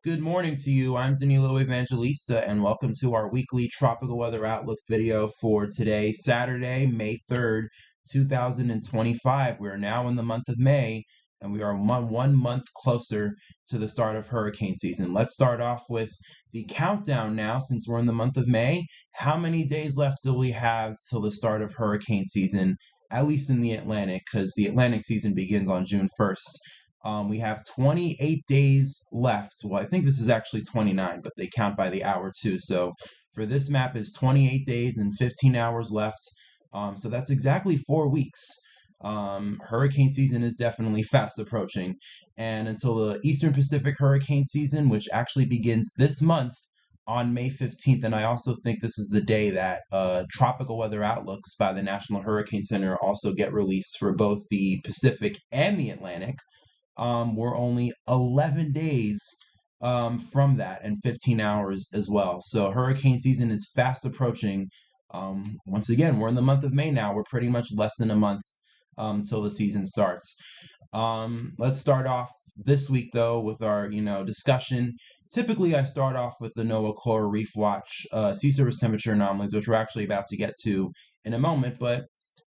Good morning to you. I'm Danilo Evangelista, and welcome to our weekly tropical weather outlook video for today, Saturday, May 3rd, 2025. We are now in the month of May, and we are 1 month closer to the start of hurricane season. Let's start off with the countdown now, since we're in the month of May. How many days left do we have till the start of hurricane season, at least in the Atlantic, because the Atlantic season begins on June 1st. We have 28 days left. Well, I think this is actually 29, but they count by the hour too. So for this map is 28 days and 15 hours left. So that's exactly 4 weeks. Hurricane season is definitely fast approaching. And until the Eastern Pacific hurricane season, which actually begins this month on May 15th, and I also think this is the day that tropical weather outlooks by the National Hurricane Center also get released for both the Pacific and the Atlantic. We're only 11 days from that and 15 hours as well. So hurricane season is fast approaching. Once again, we're in the month of May now. We're pretty much less than a month till the season starts. Let's start off this week though with our discussion. Typically, I start off with the NOAA Coral Reef Watch sea surface temperature anomalies, which we're actually about to get to in a moment, but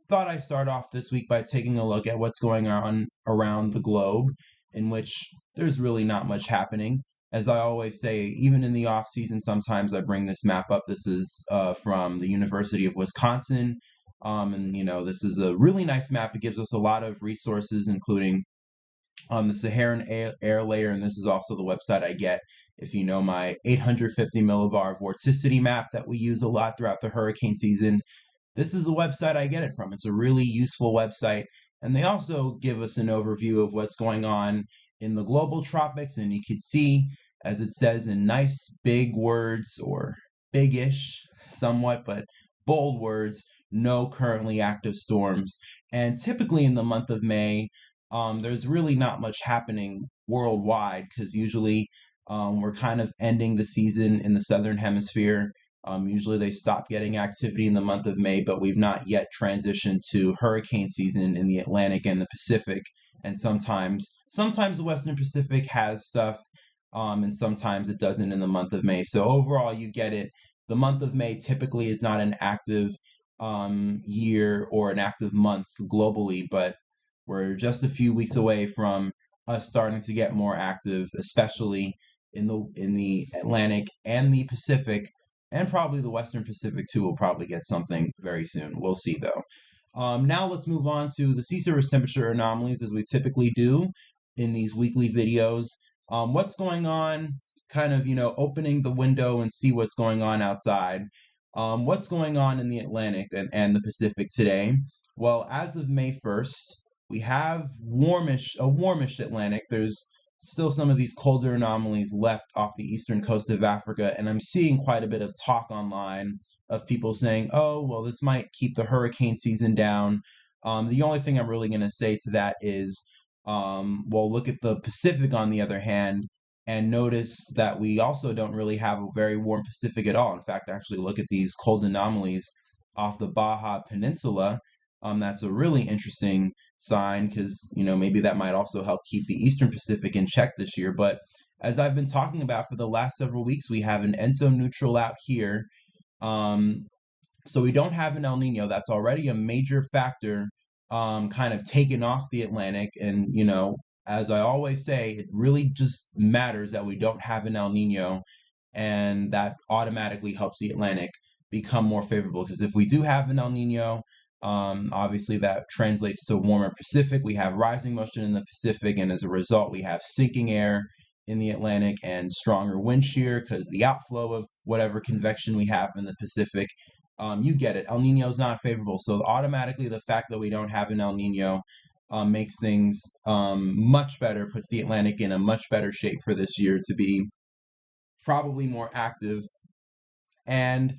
thought I'd start off this week by taking a look at what's going on around the globe, in which there's really not much happening. As I always say, even in the off season, sometimes I bring this map up. This is from the University of Wisconsin. And this is a really nice map. It gives us a lot of resources, including the Saharan air layer, and this is also the website I get if you know my 850 millibar vorticity map that we use a lot throughout the hurricane season. This is the website I get it from. It's a really useful website, and they also give us an overview of what's going on in the global tropics, and you can see, as it says in nice big words, or big-ish somewhat, but bold words, no currently active storms. And typically in the month of May, there's really not much happening worldwide because usually we're kind of ending the season in the southern hemisphere. Usually they stop getting activity in the month of May, but we've not yet transitioned to hurricane season in the Atlantic and the Pacific. And sometimes the Western Pacific has stuff, and sometimes it doesn't in the month of May. So overall, you get it. The month of May typically is not an active year or an active month globally, but we're just a few weeks away from us starting to get more active, especially in the Atlantic and the Pacific, and probably the Western Pacific too. Will probably get something very soon. We'll see though. Now let's move on to the sea surface temperature anomalies, as we typically do in these weekly videos. What's going on? Kind of opening the window and see what's going on outside. What's going on in the Atlantic and the Pacific today? Well, as of May 1st, we have a warmish Atlantic. There's still some of these colder anomalies left off the eastern coast of Africa, and I'm seeing quite a bit of talk online of people saying, oh, well, this might keep the hurricane season down. The only thing I'm really going to say to that is, well, look at the Pacific on the other hand, and notice that we also don't really have a very warm Pacific at all. In fact, actually look at these cold anomalies off the Baja Peninsula. That's a really interesting sign because, maybe that might also help keep the Eastern Pacific in check this year. But as I've been talking about for the last several weeks, we have an ENSO neutral out here. So we don't have an El Nino. That's already a major factor, kind of taken off the Atlantic. And, as I always say, it really just matters that we don't have an El Nino, and that automatically helps the Atlantic become more favorable. Because if we do have an El Nino, obviously that translates to warmer Pacific. We have rising motion in the Pacific, and as a result, we have sinking air in the Atlantic and stronger wind shear because the outflow of whatever convection we have in the Pacific. You get it. El Nino is not favorable. So automatically, the fact that we don't have an El Nino makes things much better, puts the Atlantic in a much better shape for this year to be probably more active. And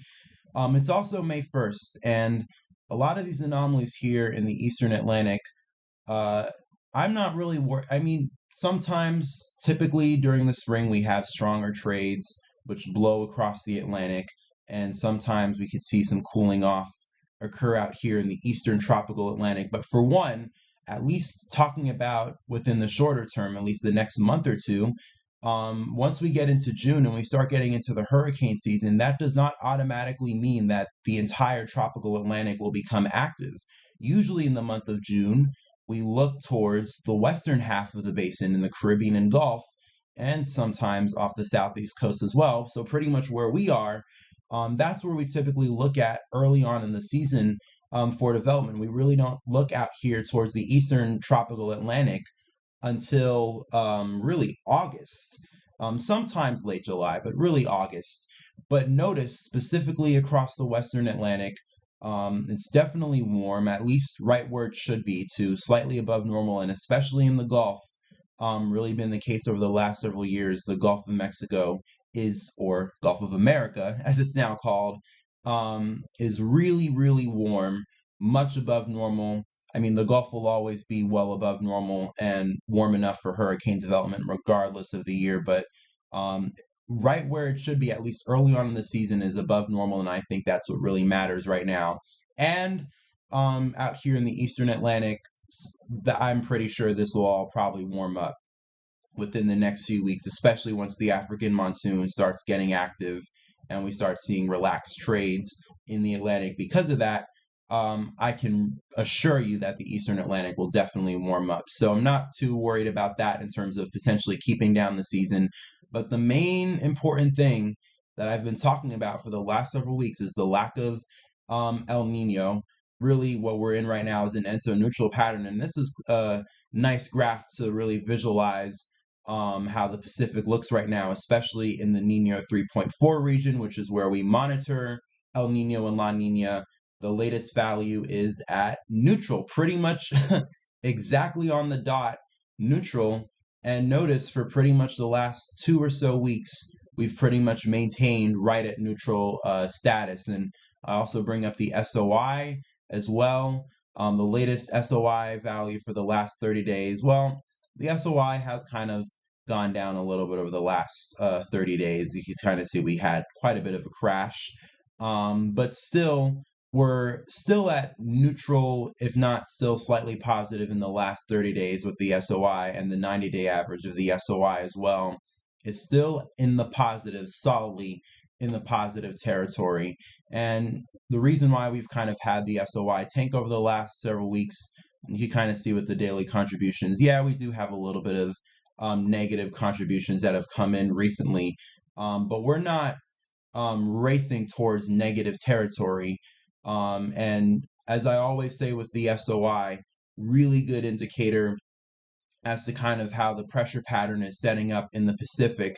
it's also May 1st, and a lot of these anomalies here in the Eastern Atlantic, I'm not really worried. I mean, sometimes, typically during the spring, we have stronger trades which blow across the Atlantic, and sometimes we could see some cooling off occur out here in the Eastern Tropical Atlantic. But for one, at least talking about within the shorter term, at least the next month or two, Once we get into June and we start getting into the hurricane season, that does not automatically mean that the entire tropical Atlantic will become active. Usually in the month of June, we look towards the western half of the basin in the Caribbean and Gulf, and sometimes off the southeast coast as well. So pretty much where we are, that's where we typically look at early on in the season for development. We really don't look out here towards the eastern tropical Atlantic until really August, sometimes late July, but really August. But notice specifically across the Western Atlantic, it's definitely warm, at least right where it should be, to slightly above normal, and especially in the Gulf. Really been the case over the last several years. The Gulf of Mexico is, or Gulf of America, as it's now called, is really, really warm, much above normal. I mean, the Gulf will always be well above normal and warm enough for hurricane development, regardless of the year. But um, right where it should be, at least early on in the season, is above normal, and I think that's what really matters right now. And out here in the Eastern Atlantic, I'm pretty sure this will all probably warm up within the next few weeks, especially once the African monsoon starts getting active and we start seeing relaxed trades in the Atlantic. Because of that, I can assure you that the Eastern Atlantic will definitely warm up. So I'm not too worried about that in terms of potentially keeping down the season. But the main important thing that I've been talking about for the last several weeks is the lack of El Nino. Really, what we're in right now is an ENSO neutral pattern, and this is a nice graph to really visualize how the Pacific looks right now, especially in the Nino 3.4 region, which is where we monitor El Nino and La Nina. The latest value is at neutral, pretty much exactly on the dot, neutral. And notice for pretty much the last 2 or so weeks, we've pretty much maintained right at neutral status. And I also bring up the SOI as well. The latest SOI value for the last 30 days. Well, the SOI has kind of gone down a little bit over the last 30 days. You can kind of see we had quite a bit of a crash. But still, we're still at neutral, if not still slightly positive in the last 30 days with the SOI, and the 90-day average of the SOI as well is still in the positive, solidly in the positive territory. And the reason why we've kind of had the SOI tank over the last several weeks, you can kind of see with the daily contributions. Yeah, we do have a little bit of negative contributions that have come in recently, but we're not racing towards negative territory. And as I always say with the SOI, really good indicator as to kind of how the pressure pattern is setting up in the Pacific.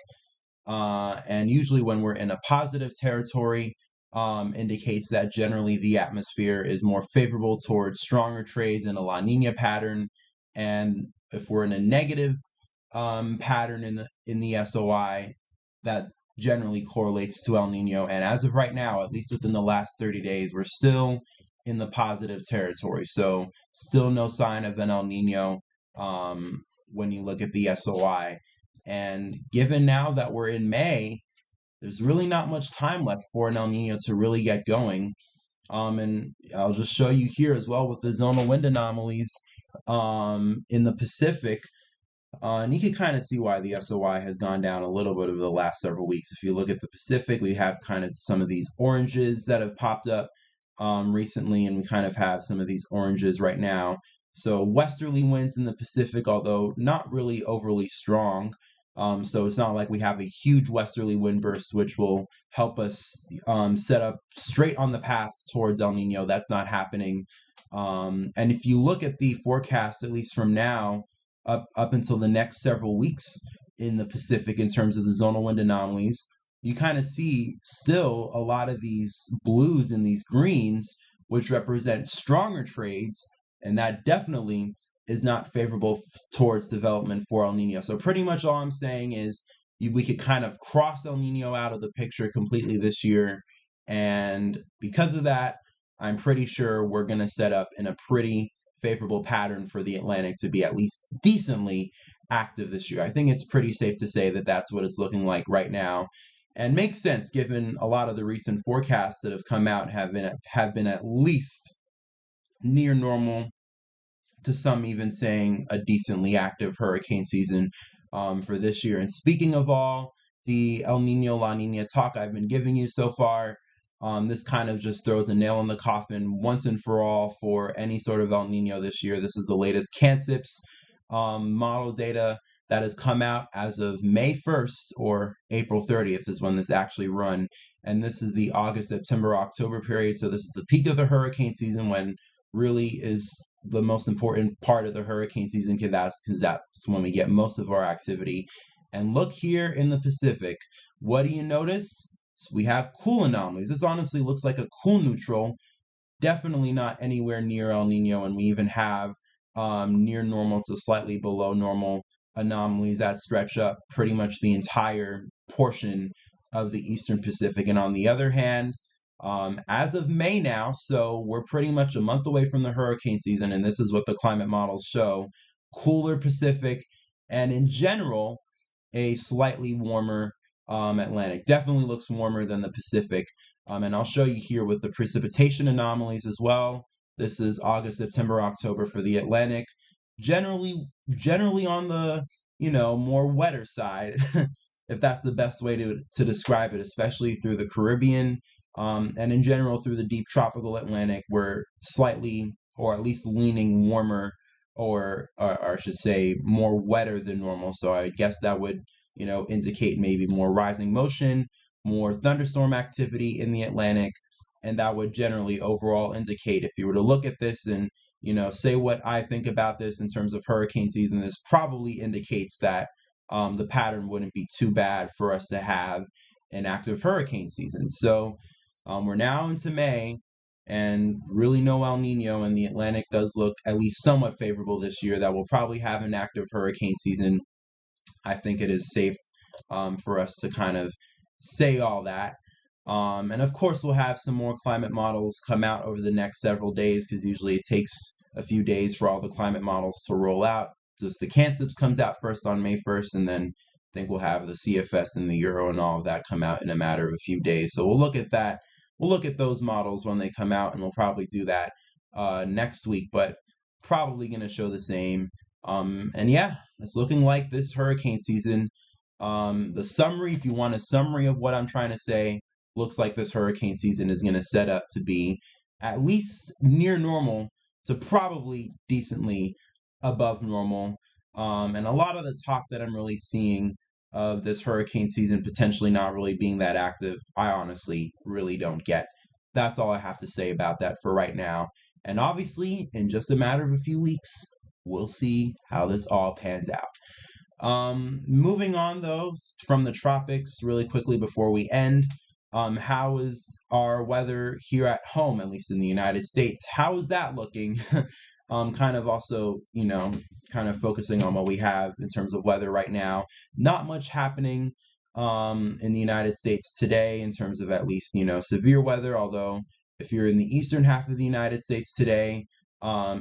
And usually when we're in a positive territory, indicates that generally the atmosphere is more favorable towards stronger trades in a La Nina pattern. And if we're in a negative pattern in the SOI, that generally correlates to El Nino. And as of right now, at least within the last 30 days, we're still in the positive territory. So still no sign of an El Nino when you look at the SOI. And given now that we're in May, there's really not much time left for an El Nino to really get going. And I'll just show you here as well with the zonal wind anomalies in the Pacific. And you can kind of see why the SOI has gone down a little bit over the last several weeks. If you look at the Pacific, we have kind of some of these oranges that have popped up recently, and we kind of have some of these oranges right now. So westerly winds in the Pacific, although not really overly strong. So it's not like we have a huge westerly wind burst, which will help us set up straight on the path towards El Nino. That's not happening. And if you look at the forecast, at least from now, up until the next several weeks in the Pacific in terms of the zonal wind anomalies, you kind of see still a lot of these blues and these greens, which represent stronger trades, and that definitely is not favorable towards development for El Nino. So pretty much all I'm saying is we could kind of cross El Nino out of the picture completely this year, and because of that, I'm pretty sure we're going to set up in a pretty favorable pattern for the Atlantic to be at least decently active this year. I think it's pretty safe to say that that's what it's looking like right now, and makes sense given a lot of the recent forecasts that have come out have been at least near normal, to some even saying a decently active hurricane season. for this year. And speaking of all the El Nino La Nina talk I've been giving you so far, this kind of just throws a nail in the coffin once and for all for any sort of El Nino this year. This is the latest CanSIPS model data that has come out as of May 1st, or April 30th is when this actually run. And this is the August, September, October period. So this is the peak of the hurricane season, when really is the most important part of the hurricane season, because that's when we get most of our activity. And look here in the Pacific. What do you notice? So we have cool anomalies. This honestly looks like a cool neutral. Definitely not anywhere near El Nino, and we even have near normal to slightly below normal anomalies that stretch up pretty much the entire portion of the Eastern Pacific. And on the other hand, as of May now, so we're pretty much a month away from the hurricane season, and this is what the climate models show: cooler Pacific, and in general, a slightly warmer Atlantic. Definitely looks warmer than the Pacific. And I'll show you here with the precipitation anomalies as well. This is August, September, October for the Atlantic. Generally on the, more wetter side, if that's the best way to describe it, especially through the Caribbean, and in general through the deep tropical Atlantic, we're slightly, or at least leaning warmer, or I should say more wetter than normal. So I guess that would, indicate maybe more rising motion, more thunderstorm activity in the Atlantic, and that would generally overall indicate, if you were to look at this and, say what I think about this in terms of hurricane season, this probably indicates that the pattern wouldn't be too bad for us to have an active hurricane season. So we're now into May, and really no El Nino, and the Atlantic does look at least somewhat favorable this year, that we'll probably have an active hurricane season. I think it is safe for us to kind of say all that. And of course, we'll have some more climate models come out over the next several days, because usually it takes a few days for all the climate models to roll out. Just the CanSIPS comes out first on May 1st, and then I think we'll have the CFS and the Euro and all of that come out in a matter of a few days. So we'll look at that. We'll look at those models when they come out, and we'll probably do that next week, but probably going to show the same. And yeah, it's looking like this hurricane season. The summary, if you want a summary of what I'm trying to say, looks like this hurricane season is going to set up to be at least near normal to probably decently above normal. And a lot of the talk that I'm really seeing of this hurricane season potentially not really being that active, I honestly really don't get. That's all I have to say about that for right now. And obviously, in just a matter of a few weeks, we'll see how this all pans out. Moving on though, from the tropics really quickly before we end, how is our weather here at home, at least in the United States? How is that looking? Kind of also, kind of focusing on what we have in terms of weather right now. Not much happening in the United States today in terms of at least, severe weather, although if you're in the eastern half of the United States today,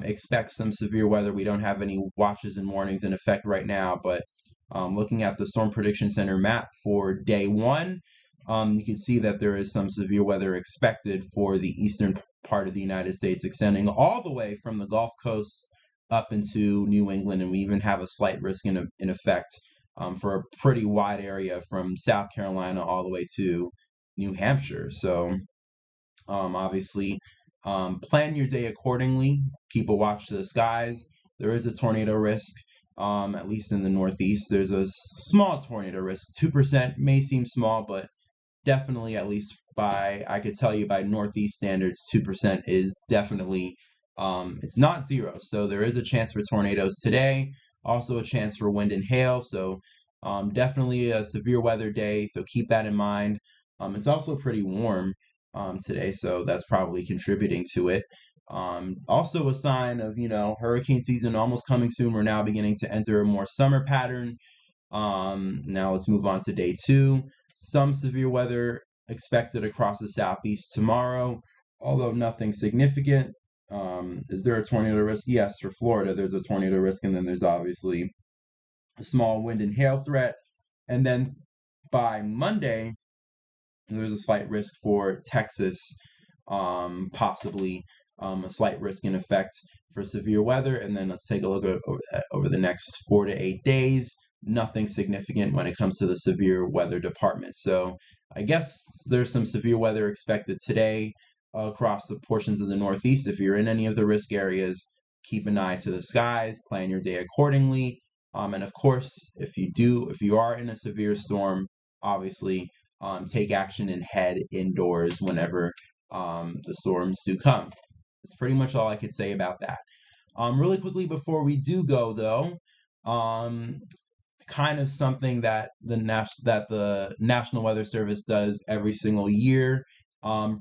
expect some severe weather. We don't have any watches and warnings in effect right now, but looking at the Storm Prediction Center map for day one, you can see that there is some severe weather expected for the eastern part of the United States, extending all the way from the Gulf Coast up into New England, and we even have a slight risk in effect for a pretty wide area from South Carolina all the way to New Hampshire. So obviously, plan your day accordingly. Keep a watch to the skies. There is a tornado risk, at least in the Northeast. There's a small tornado risk. 2% may seem small, but definitely, at least I could tell you by Northeast standards, 2% is definitely, it's not zero. So there is a chance for tornadoes today. Also a chance for wind and hail. So definitely a severe weather day. So keep that in mind. It's also pretty warm today, so that's probably contributing to it. Also a sign of, hurricane season almost coming soon. We're now beginning to enter a more summer pattern. Now let's move on to day two. Some severe weather expected across the southeast tomorrow, although nothing significant. Is there a tornado risk? Yes, for Florida, there's a tornado risk, and then there's obviously a small wind and hail threat. And then by Monday, there's a slight risk for Texas, possibly a slight risk in effect for severe weather. And then let's take a look at over the next 4 to 8 days. nothing significant when it comes to the severe weather department. So I guess there's some severe weather expected today across the portions of the Northeast. If you're in any of the risk areas, keep an eye to the skies, plan your day accordingly. And of course, if you are in a severe storm, obviously take action and head indoors whenever the storms do come. That's pretty much all I could say about that. Really quickly before we do go, though, um, kind of something that the National Weather Service does every single year,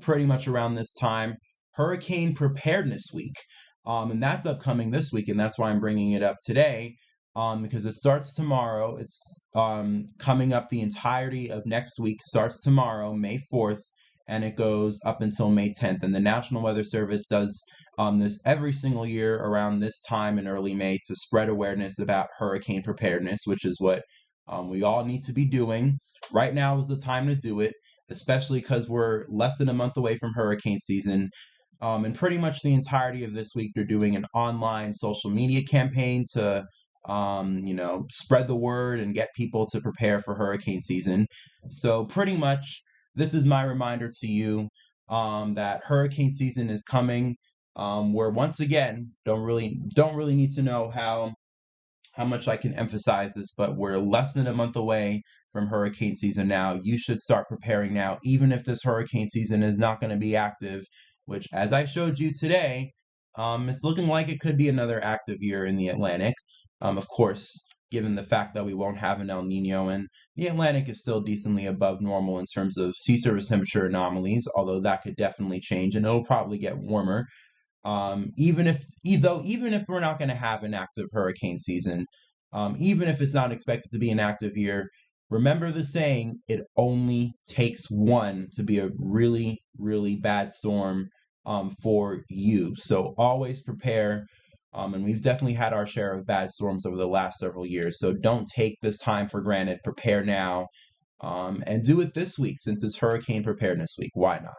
pretty much around this time, Hurricane Preparedness Week, and that's upcoming this week, and that's why I'm bringing it up today, because it starts tomorrow. It's coming up the entirety of next week. Starts tomorrow, May 4th, and it goes up until May 10th. And the National Weather Service does this every single year around this time in early May to spread awareness about hurricane preparedness, which is what we all need to be doing. Right now is the time to do it, especially because we're less than a month away from hurricane season. And pretty much the entirety of this week, they're doing an online social media campaign to spread the word and get people to prepare for hurricane season. So pretty much this is my reminder to you that hurricane season is coming. Where once again, don't really need to know how much I can emphasize this, but we're less than a month away from hurricane season now. You should start preparing now, even if this hurricane season is not going to be active, which, as I showed you today, it's looking like it could be another active year in the Atlantic. Of course, given the fact that we won't have an El Nino, and the Atlantic is still decently above normal in terms of sea surface temperature anomalies, although that could definitely change, and it'll probably get warmer. Even if we're not going to have an active hurricane season, even if it's not expected to be an active year, remember the saying, it only takes one to be a really, really bad storm for you. So always prepare. And we've definitely had our share of bad storms over the last several years. So don't take this time for granted. Prepare now. And do it this week since it's Hurricane Preparedness Week. Why not?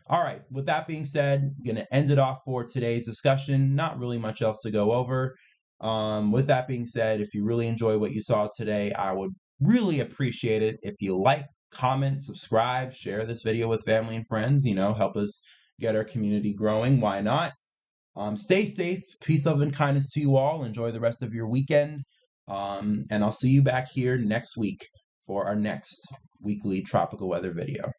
All right, with that being said, I'm going to end it off for today's discussion. Not really much else to go over. With that being said, if you really enjoy what you saw today, I would really appreciate it if you like, comment, subscribe, share this video with family and friends, help us get our community growing. Why not? Stay safe. Peace, love, and kindness to you all. Enjoy the rest of your weekend. And I'll see you back here next week for our next weekly tropical weather video.